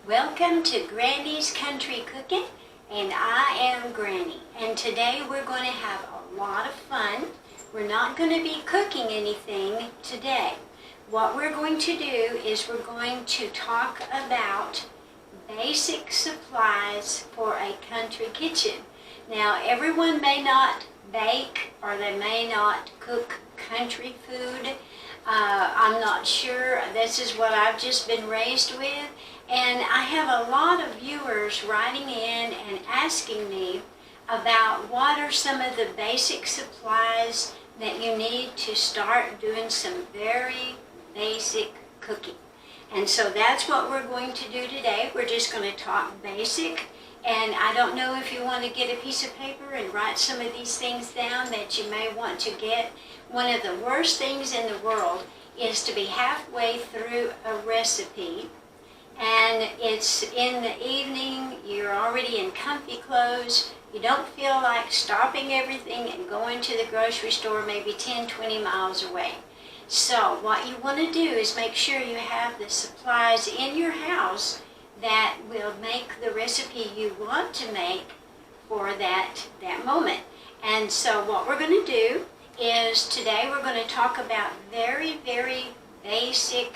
Welcome to Granny's Country Cooking, and I am Granny. And today we're going to have a lot of fun. We're not going to be cooking anything today. What we're going to do is we're going to talk about basic supplies for a country kitchen. Now, everyone may not bake or they may not cook country food. I'm not sure. This is what I've just been raised with. And I have a lot of viewers writing in and asking me about what are some of the basic supplies that you need to start doing some very basic cooking. And so that's what we're going to do today. We're just going to talk basic. And I don't know if you want to get a piece of paper and write some of these things down that you may want to get. One of the worst things in the world is to be halfway through a recipe and it's in the evening, you're already in comfy clothes, you don't feel like stopping everything and going to the grocery store maybe 10-20 miles away. So what you want to do is make sure you have the supplies in your house that will make the recipe you want to make for that moment. And so what we're going to do is today we're going to talk about very, very basic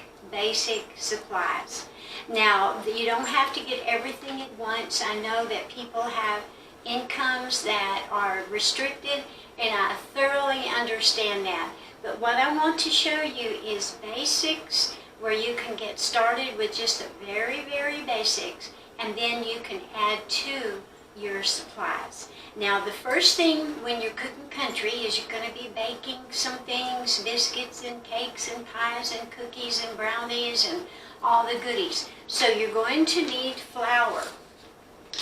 supplies. Now, you don't have to get everything at once. I know that people have incomes that are restricted, and I thoroughly understand that. But what I want to show you is basics where you can get started with just the very, very basics, and then you can add to your supplies. Now, the first thing when you're cooking country is you're going to be baking some things, biscuits and cakes and pies and cookies and brownies and all the goodies. So you're going to need flour.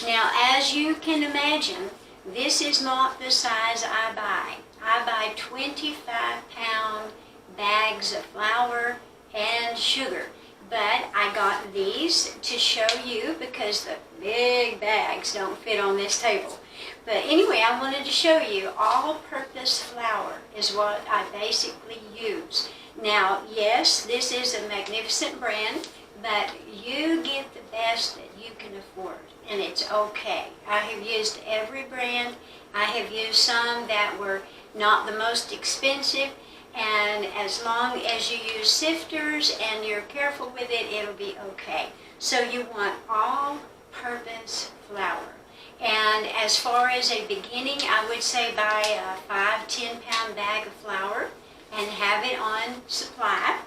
Now, as you can imagine, this is not the size I buy. I buy 25-pound bags of flour and sugar. But I got these to show you because the big bags don't fit on this table. But anyway, I wanted to show you all-purpose flour is what I basically use. Now, yes, this is a magnificent brand, but you get the best that you can afford, and it's okay. I have used every brand. I have used some that were not the most expensive, and as long as you use sifters and you're careful with it, it'll be okay. So you want all-purpose flour. And as far as a beginning, I would say buy a 5-10-pound bag of flour and have it on supply.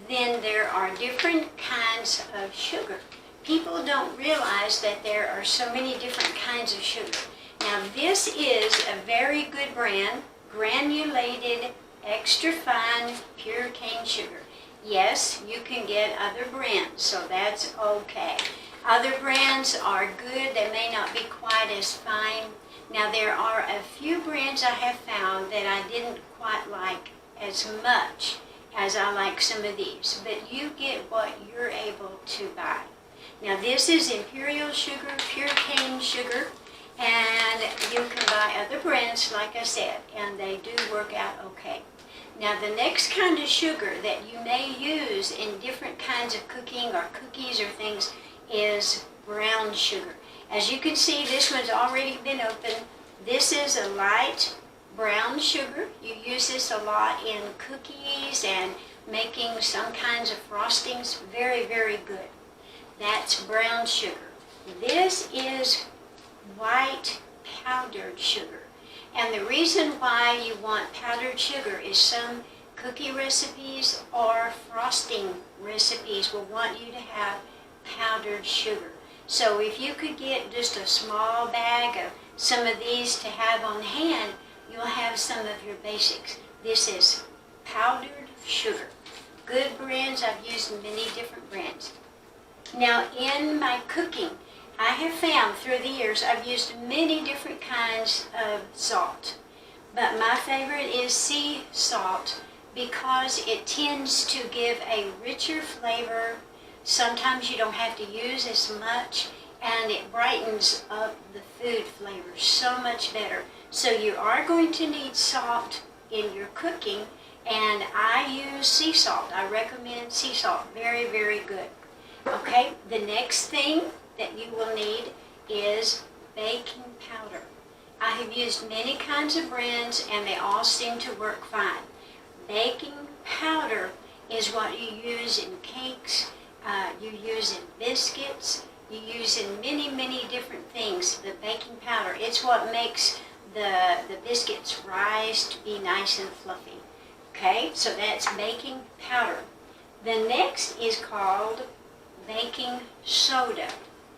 Then there are different kinds of sugar. People don't realize that there are so many different kinds of sugar. Now, this is a very good brand, granulated, extra fine, pure cane sugar. Yes, you can get other brands, so that's okay. Other brands are good. They may not be quite as fine. Now, there are a few brands I have found that I didn't quite like as much as I like some of these, but you get what you're able to buy. Now, this is imperial sugar, pure cane sugar, and you can buy other brands, like I said, and they do work out okay. Now, the next kind of sugar that you may use in different kinds of cooking or cookies or things is brown sugar. As you can see, this one's already been opened. This is a light brown sugar. You use this a lot in cookies and making some kinds of frostings. Very, very good. That's brown sugar. This is white powdered sugar. And the reason why you want powdered sugar is some cookie recipes or frosting recipes will want you to have powdered sugar. So if you could get just a small bag of some of these to have on hand, you'll have some of your basics. This is powdered sugar. Good brands. I've used many different brands. Now, in my cooking, I have found through the years I've used many different kinds of salt. But my favorite is sea salt because it tends to give a richer flavor. Sometimes you don't have to use as much, and it brightens up the food flavor so much better. So you are going to need salt in your cooking, and I use sea salt. I recommend sea salt. Very, very good. Okay, the next thing that you will need is baking powder. I have used many kinds of brands and they all seem to work fine. Baking powder is what you use in cakes, you use in biscuits, you use in many, many different things, the baking powder. It's what makes the biscuits rise to be nice and fluffy. Okay, so that's baking powder. The next is called baking soda.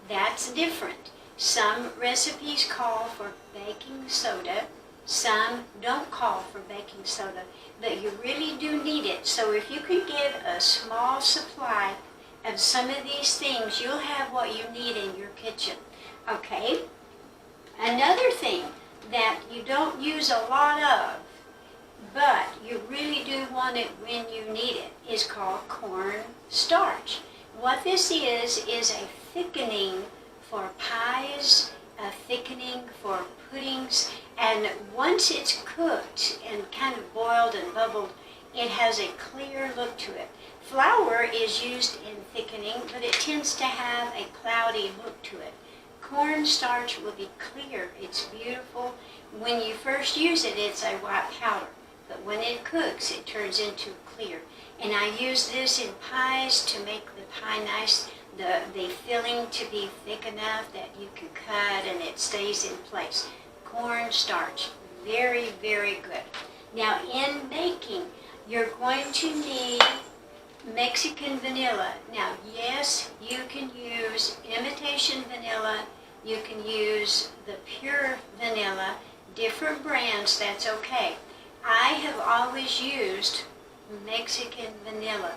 That's different. Some recipes call for baking soda, some don't call for baking soda, but you really do need it. So if you can get a small supply of some of these things, you'll have what you need in your kitchen. Okay? Another thing that you don't use a lot of, but you really do want it when you need it, is called corn starch. What this is a thickening for pies, a thickening for puddings, and once it's cooked and kind of boiled and bubbled, it has a clear look to it. Flour is used in thickening, but it tends to have a cloudy look to it. Corn starch will be clear. It's beautiful. When you first use it, it's a white powder, but when it cooks, it turns into clear. And I use this in pies to make the pie nice, the filling to be thick enough that you can cut and it stays in place. Corn starch, very, very good. Now in baking, you're going to need Mexican vanilla. Now yes, you can use imitation vanilla, you can use the pure vanilla, different brands, that's okay. I have always used Mexican vanilla,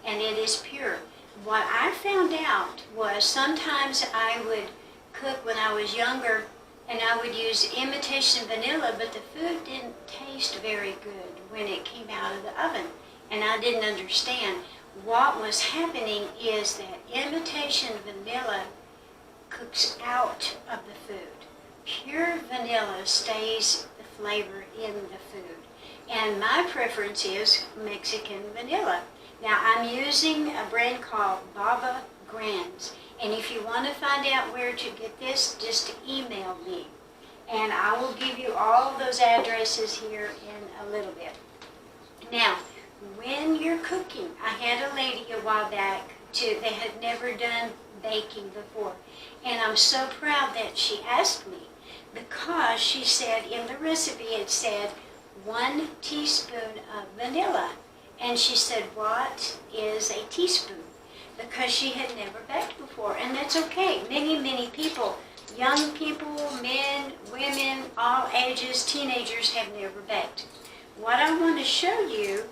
and it is pure. What I found out was sometimes I would cook when I was younger and I would use imitation vanilla, but the food didn't taste very good when it came out of the oven, and I didn't understand. What was happening is that imitation vanilla cooks out of the food. Pure vanilla stays the flavor in the food. And my preference is Mexican vanilla. Now I'm using a brand called Baba Grands. And if you want to find out where to get this, just email me. And I will give you all those addresses here in a little bit. Now, when you're cooking, I had a lady a while back they had never done baking before. And I'm so proud that she asked me, because she said in the recipe it said 1 teaspoon of vanilla. And she said, what is a teaspoon? Because she had never baked before, and that's okay. Many, many people, young people, men, women, all ages, teenagers have never baked. What I want to show you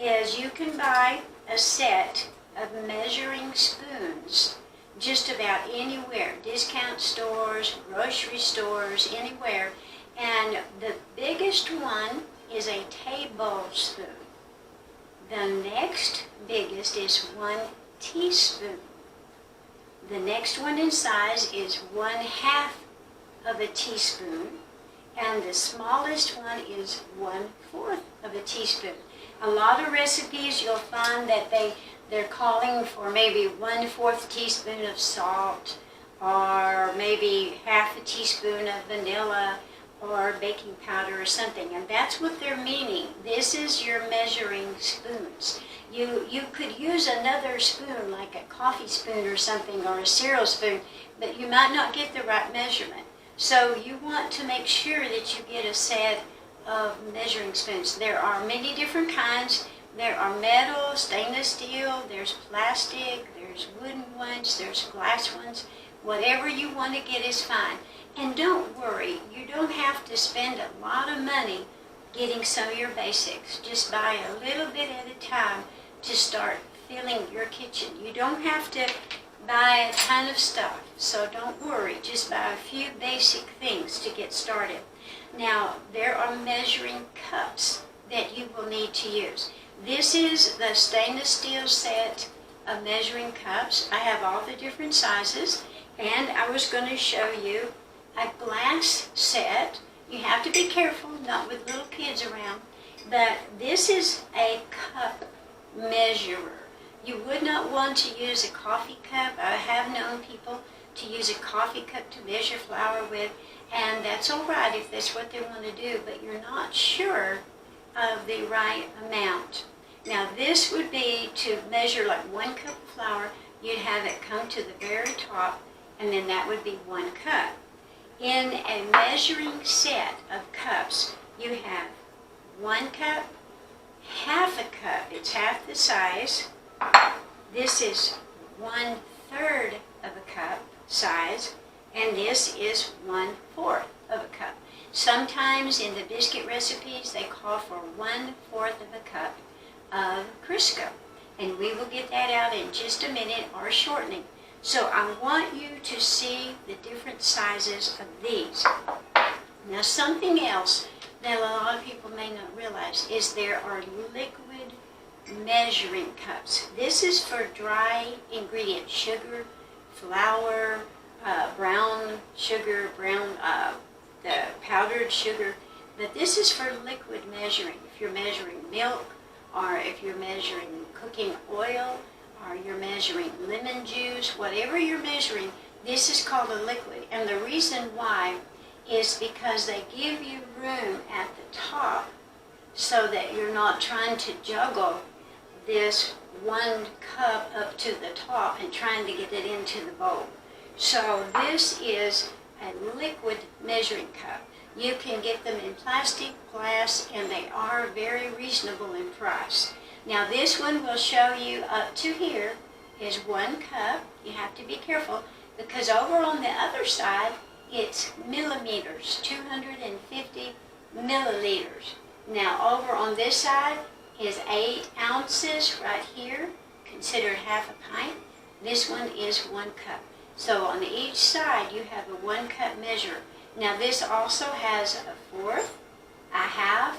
is you can buy a set of measuring spoons just about anywhere, discount stores, grocery stores, anywhere. And the biggest one is a tablespoon. The next biggest is 1 teaspoon. The next one in size is 1/2 of a teaspoon. And the smallest one is 1/4 of a teaspoon. A lot of recipes you'll find that they're calling for maybe 1/4 teaspoon of salt, or maybe 1/2 teaspoon of vanilla, or baking powder or something, and that's what they're meaning. This is your measuring spoons. You could use another spoon, like a coffee spoon or something, or a cereal spoon, but you might not get the right measurement. So you want to make sure that you get a set of measuring spoons. There are many different kinds. There are metal, stainless steel, there's plastic, there's wooden ones, there's glass ones. Whatever you want to get is fine. And don't worry, you don't have to spend a lot of money getting some of your basics. Just buy a little bit at a time to start filling your kitchen. You don't have to buy a ton of stuff, so don't worry. Just buy a few basic things to get started. Now, there are measuring cups that you will need to use. This is the stainless steel set of measuring cups. I have all the different sizes, and I was going to show you a glass set. You have to be careful, not with little kids around, but this is a cup measurer. You would not want to use a coffee cup. I have known people to use a coffee cup to measure flour with, and that's all right if that's what they want to do, but you're not sure of the right amount. Now this would be to measure like 1 cup of flour. You'd have it come to the very top, and then that would be 1 cup. In a measuring set of cups, you have 1 cup, half a cup, it's half the size. This is 1/3 of a cup size, and this is 1/4 of a cup. Sometimes in the biscuit recipes, they call for 1/4 of a cup of Crisco, and we will get that out in just a minute, or shortening. So I want you to see the different sizes of these. Now something else that a lot of people may not realize is there are liquid measuring cups. This is for dry ingredients, sugar, flour, brown sugar, the powdered sugar, but this is for liquid measuring. If you're measuring milk, or if you're measuring cooking oil, or you're measuring lemon juice, whatever you're measuring, this is called a liquid. And the reason why is because they give you room at the top so that you're not trying to juggle this 1 cup up to the top and trying to get it into the bowl. So this is a liquid measuring cup. You can get them in plastic, glass, and they are very reasonable in price. Now this one will show you up to here is 1 cup. You have to be careful because over on the other side it's millimeters, 250 milliliters. Now over on this side is 8 ounces right here, considered half a pint. This one is 1 cup. So on each side you have a 1 cup measure. Now this also has a 1/4, a 1/2,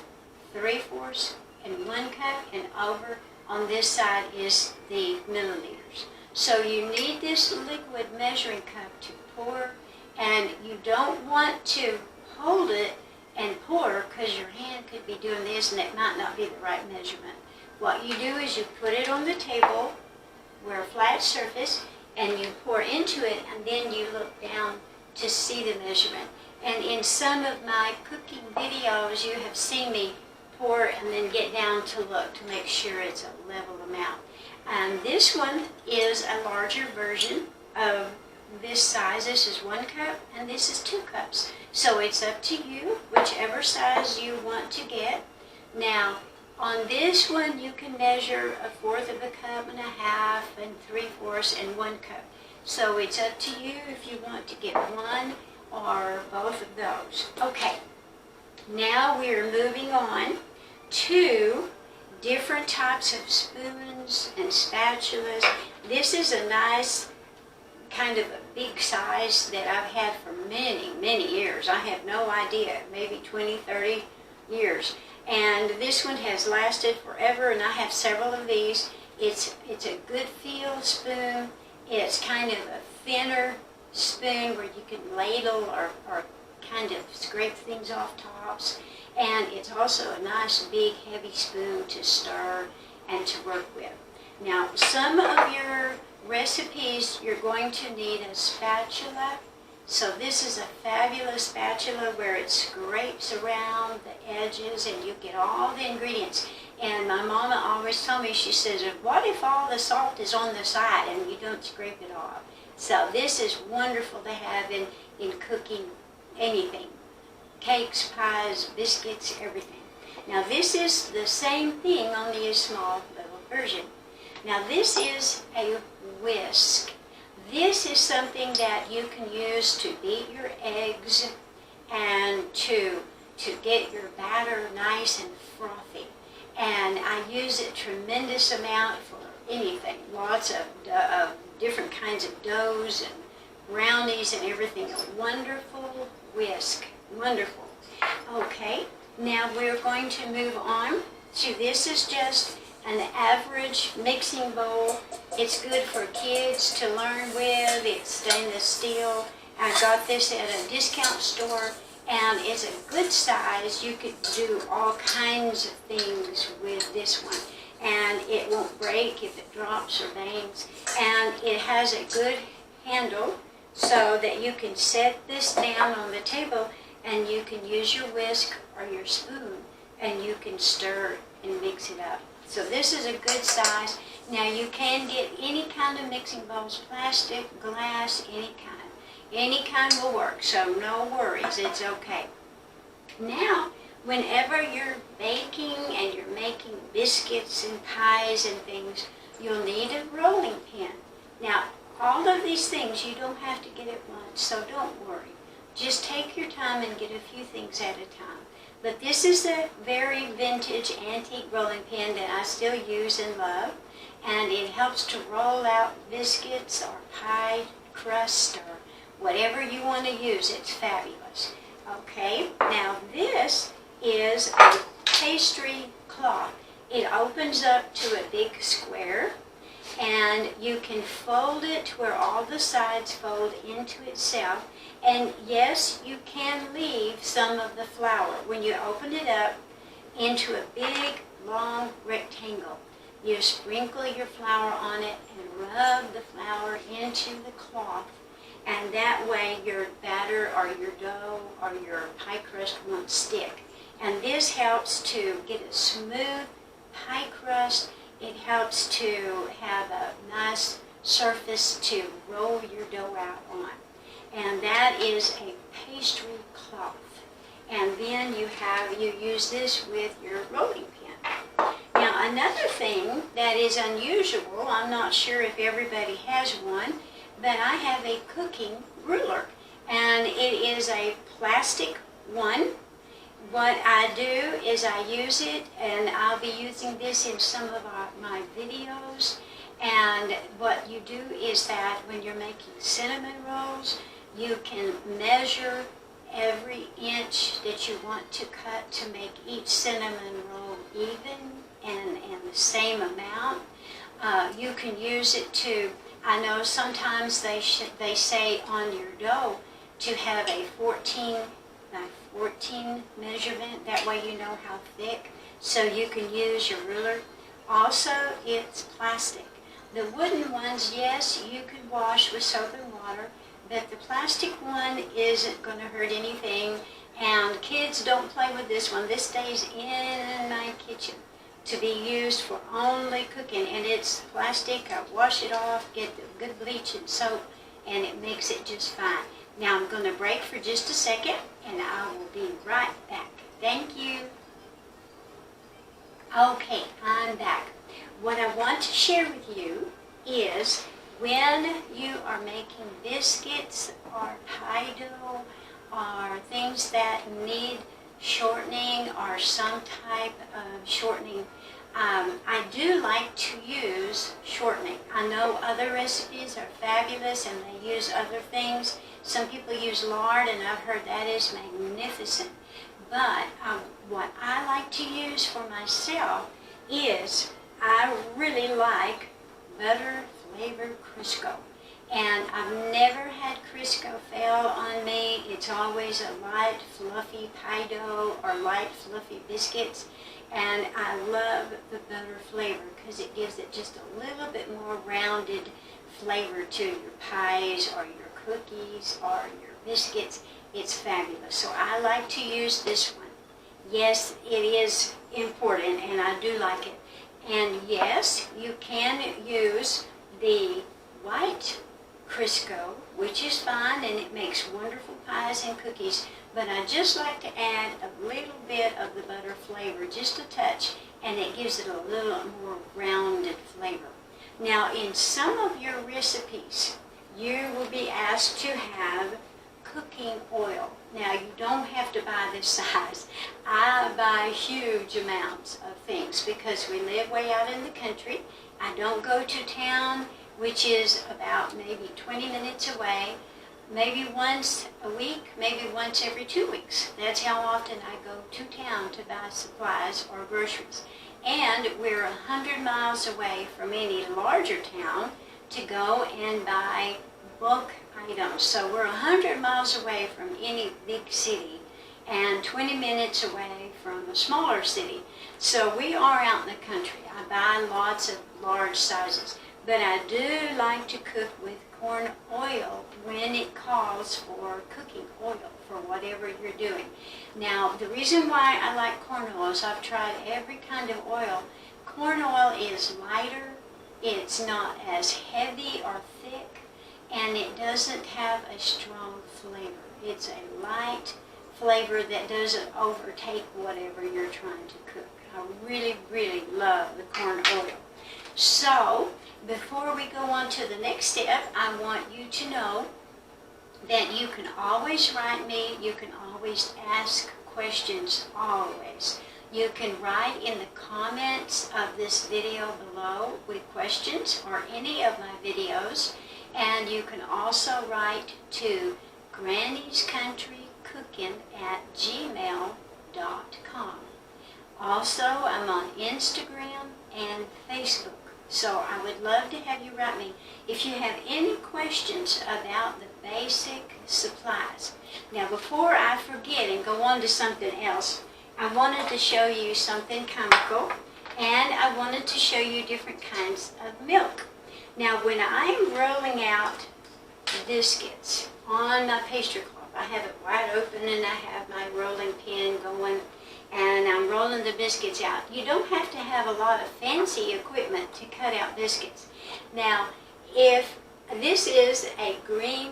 3/4, and 1 cup, and over on this side is the milliliters. So you need this liquid measuring cup to pour, and you don't want to hold it and pour because your hand could be doing this and it might not be the right measurement. What you do is you put it on the table where a flat surface, and you pour into it, and then you look down to see the measurement. And in some of my cooking videos you have seen me pour and then get down to look to make sure it's a level amount. And this one is a larger version of this size. This is 1 cup and this is 2 cups. So it's up to you, whichever size you want to get. Now on this one you can measure a 1/4 of a cup and a 1/2 and 3/4 and 1 cup. So it's up to you if you want to get one or both of those. Okay, now we're moving on to different types of spoons and spatulas. This is a nice kind of a big size that I've had for many, many years. I have no idea, maybe 20, 30 years. And this one has lasted forever, and I have several of these. It's a good feel spoon. It's kind of a thinner spoon where you can ladle or kind of scrape things off tops. And it's also a nice big heavy spoon to stir and to work with. Now some of your recipes you're going to need a spatula. So this is a fabulous spatula where it scrapes around the edges and you get all the ingredients. And my mama always told me, she says, what if all the salt is on the side and you don't scrape it off? So this is wonderful to have in cooking anything. Cakes, pies, biscuits, everything. Now this is the same thing, only a small little version. Now this is a whisk. This is something that you can use to beat your eggs and to get your batter nice and frothy. And I use it tremendous amount for anything. Lots of different kinds of doughs and brownies and everything. A wonderful whisk. Wonderful. Okay, now we're going to move on to, this is just an average mixing bowl. It's good for kids to learn with. It's stainless steel. I got this at a discount store and it's a good size. You could do all kinds of things with this one. and it won't break if it drops or bangs. And it has a good handle so that you can set this down on the table and you can use your whisk or your spoon and you can stir and mix it up. So this is a good size. Now you can get any kind of mixing bowls, plastic, glass, any kind. Any kind will work, so no worries, it's okay. Now, whenever you're baking and you're making biscuits and pies and things, you'll need a rolling pin. Now, all of these things you don't have to get at once, so don't worry. Just take your time and get a few things at a time. But this is a very vintage antique rolling pin that I still use and love, and it helps to roll out biscuits or pie crust or whatever you want to use. It's fabulous. Okay, now this is a pastry cloth. It opens up to a big square, and you can fold it to where all the sides fold into itself. And yes, you can leave some of the flour when you open it up into a big, long rectangle. You sprinkle your flour on it and rub the flour into the cloth. And that way your batter or your dough or your pie crust won't stick. And this helps to get a smooth pie crust. It helps to have a nice surface to roll your dough out on. And that is a pastry cloth. And then you use this with your rolling pin. Now another thing that is unusual, I'm not sure if everybody has one, but I have a cooking ruler, and it is a plastic one. What I do is I use it, and I'll be using this in some of my videos. And what you do is that when you're making cinnamon rolls, you can measure every inch that you want to cut to make each cinnamon roll even and the same amount. You can use it to, I know sometimes they say on your dough to have a 14 by 14 measurement. That way you know how thick. So you can use your ruler. Also, it's plastic. The wooden ones, yes, you could wash with soap and water, but the plastic one isn't going to hurt anything. And kids don't play with this one. This stays in my kitchen to be used for only cooking, and it's plastic. I wash it off, get the good bleach and soap, and it makes it just fine. Now I'm going to break for just a second, and I will be right back. Thank you. Okay, I'm back. What I want to share with you is when you are making biscuits or pie dough or things that need shortening or some type of shortening, I do like to use shortening. I know other recipes are fabulous and they use other things. Some people use lard, and I've heard that is magnificent. But what I like to use for myself is I really like butter flavored Crisco. And I've never had Crisco fail on me. It's always a light, fluffy pie dough or light, fluffy biscuits. And I love the butter flavor because it gives it just a little bit more rounded flavor to your pies or your cookies or your biscuits. It's fabulous. So I like to use this one. Yes, it is important, and I do like it. And yes, you can use the white Crisco, which is fine, and it makes wonderful pies and cookies, but I just like to add a little bit of the butter flavor, just a touch, and it gives it a little more rounded flavor. Now, in some of your recipes, you will be asked to have cooking oil. Now, you don't have to buy this size. I buy huge amounts of things because we live way out in the country. I don't go to town, which is about maybe 20 minutes away, maybe once a week, maybe once every 2 weeks. That's how often I go to town to buy supplies or groceries. And we're 100 miles away from any larger town to go and buy bulk items. So we're 100 miles away from any big city, and 20 minutes away from a smaller city. So we are out in the country. I buy lots of large sizes, but I do like to cook with corn oil when it calls for cooking oil for whatever you're doing. Now, the reason why I like corn oil is I've tried every kind of oil. Corn oil is lighter, it's not as heavy or thick, and it doesn't have a strong flavor. It's a light flavor that doesn't overtake whatever you're trying to cook. I really, really love the corn oil. So, before we go on to the next step, I want you to know that you can always write me, you can always ask questions, always. You can write in the comments of this video below with questions or any of my videos, and you can also write to Granny's Country Cookin @gmail.com. Also, I'm on Instagram and Facebook, so I would love to have you write me if you have any questions about the basic supplies. Now, before I forget and go on to something else, I wanted to show you something comical, and I wanted to show you different kinds of milk. Now, when I'm rolling out biscuits on my pastry cloth, I have it wide open and I have my rolling pin going, and I'm rolling the biscuits out. You don't have to have a lot of fancy equipment to cut out biscuits. Now, if this is a green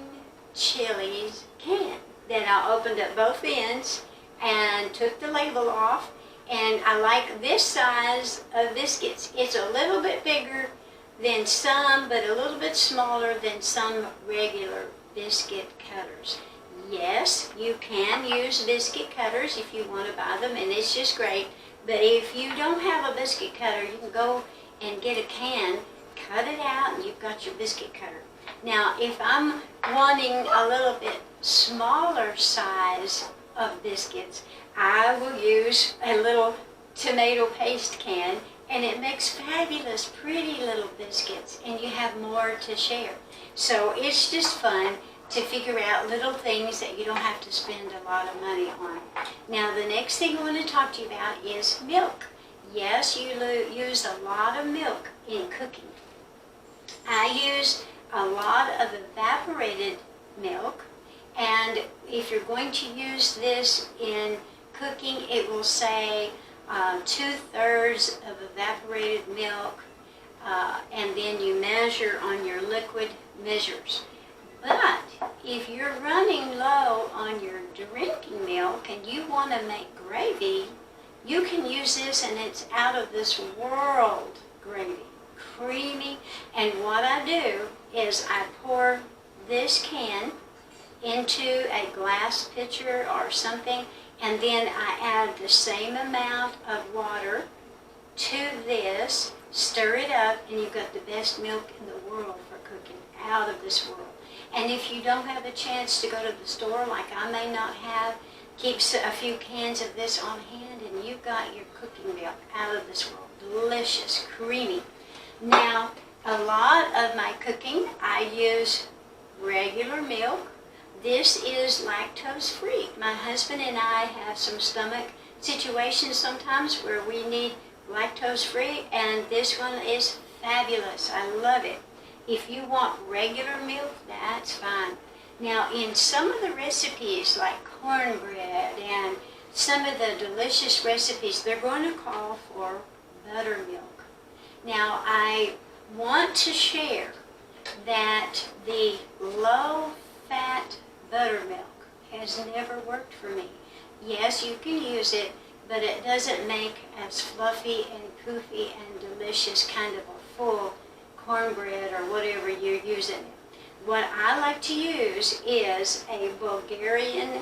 chilies can that I opened up both ends and took the label off, and I like this size of biscuits. It's a little bit bigger than some, but a little bit smaller than some regular biscuit cutters. Yes, you can use biscuit cutters if you want to buy them, and it's just great. But if you don't have a biscuit cutter, you can go and get a can, cut it out, and you've got your biscuit cutter. Now, if I'm wanting a little bit smaller size of biscuits, I will use a little tomato paste can, and it makes fabulous, pretty little biscuits, and you have more to share. So it's just fun to figure out little things that you don't have to spend a lot of money on. Now, the next thing I want to talk to you about is milk. Yes, you use a lot of milk in cooking. I use a lot of evaporated milk, and if you're going to use this in cooking, it will say 2/3 of evaporated milk, and then you measure on your liquid measures. But if you're running low on your drinking milk and you want to make gravy, you can use this, and it's out of this world gravy. Creamy. And what I do is I pour this can into a glass pitcher or something, and then I add the same amount of water to this, stir it up, and you've got the best milk in the world for cooking, out of this world. And if you don't have a chance to go to the store, like I may not have, keep a few cans of this on hand, and you've got your cooking milk out of this world. Delicious, creamy. Now, a lot of my cooking, I use regular milk. This is lactose-free. My husband and I have some stomach situations sometimes where we need lactose-free, and this one is fabulous. I love it. If you want regular milk, that's fine. Now, in some of the recipes, like cornbread and some of the delicious recipes, they're going to call for buttermilk. Now, I want to share that the low-fat buttermilk has never worked for me. Yes, you can use it, but it doesn't make as fluffy and poofy and delicious kind of a full cornbread or whatever you're using. What I like to use is a Bulgarian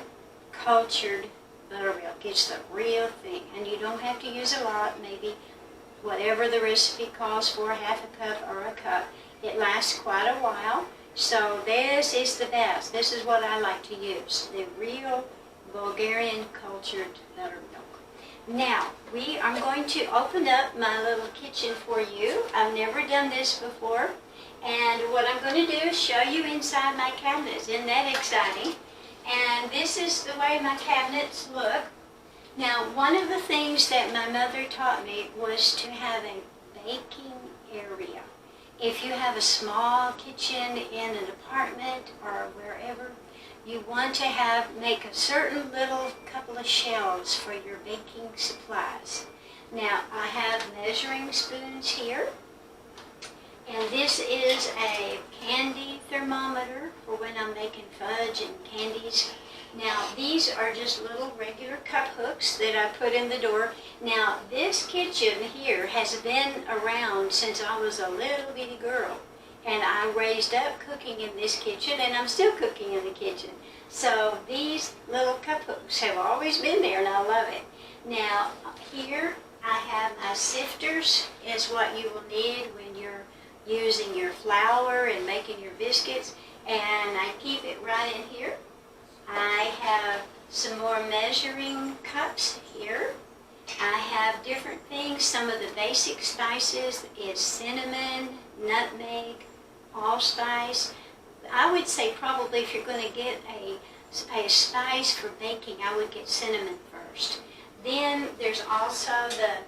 cultured buttermilk. It's the real thing, and you don't have to use a lot, maybe whatever the recipe calls for, half a cup or a cup. It lasts quite a while, so this is the best. This is what I like to use, the real Bulgarian cultured buttermilk. Now, I'm going to open up my little kitchen for you. I've never done this before, and what I'm going to do is show you inside my cabinets. Isn't that exciting? And this is the way my cabinets look. Now, one of the things that my mother taught me was to have a baking area. If you have a small kitchen in an apartment or wherever, you want to make a certain little couple of shelves for your baking supplies. Now, I have measuring spoons here, and this is a candy thermometer for when I'm making fudge and candies. Now, these are just little regular cup hooks that I put in the door. Now, this kitchen here has been around since I was a little bitty girl. And I raised up cooking in this kitchen, and I'm still cooking in the kitchen. So these little cup hooks have always been there, and I love it. Now, here I have my sifters, is what you will need when you're using your flour and making your biscuits. And I keep it right in here. I have some more measuring cups here. I have different things. Some of the basic spices is cinnamon, nutmeg, allspice. I would say probably if you're going to get a spice for baking, I would get cinnamon first. Then there's also the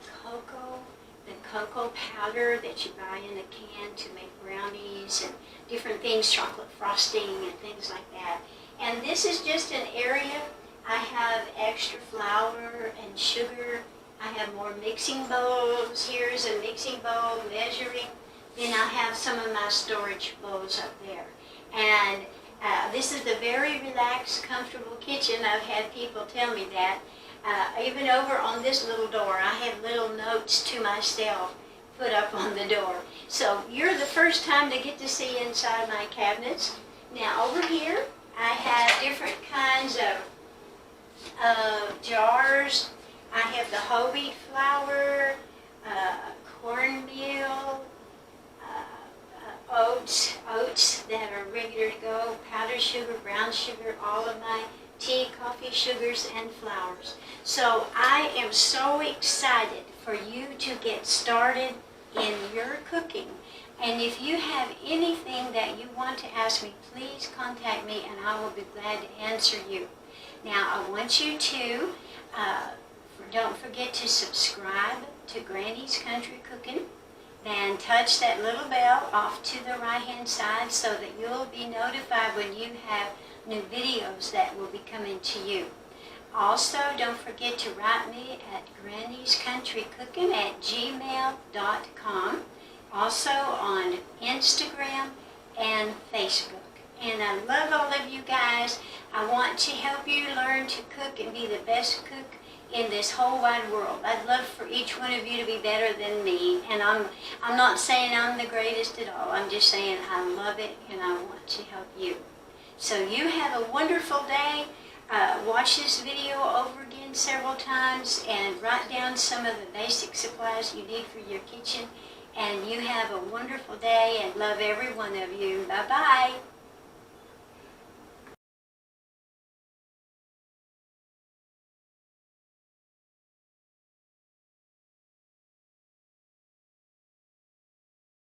cocoa powder that you buy in a can to make brownies and different things, chocolate frosting and things like that. And this is just an area. I have extra flour and sugar. I have more mixing bowls. Here's a mixing bowl, measuring. Then I have some of my storage bowls up there. And this is a very relaxed, comfortable kitchen. I've had people tell me that. Even over on this little door, I have little notes to myself put up on the door. So you're the first time to get to see inside my cabinets. Now over here, I have different kinds of jars. I have the whole wheat flour, cornmeal, oats that are regular to go, powdered sugar, brown sugar, all of my tea, coffee, sugars, and flours. So I am so excited for you to get started in your cooking. And if you have anything that you want to ask me, please contact me and I will be glad to answer you. Now, I want you to, don't forget to subscribe to Granny's Country Cooking. Then touch that little bell off to the right-hand side so that you'll be notified when you have new videos that will be coming to you. Also, don't forget to write me at granny'scountrycooking@gmail.com. Also on Instagram and Facebook. And I love all of you guys. I want to help you learn to cook and be the best cook in this whole wide world. I'd love for each one of you to be better than me. And I'm not saying I'm the greatest at all. I'm just saying I love it and I want to help you. So you have a wonderful day. Watch this video over again several times and write down some of the basic supplies you need for your kitchen. And you have a wonderful day and love every one of you. Bye-bye.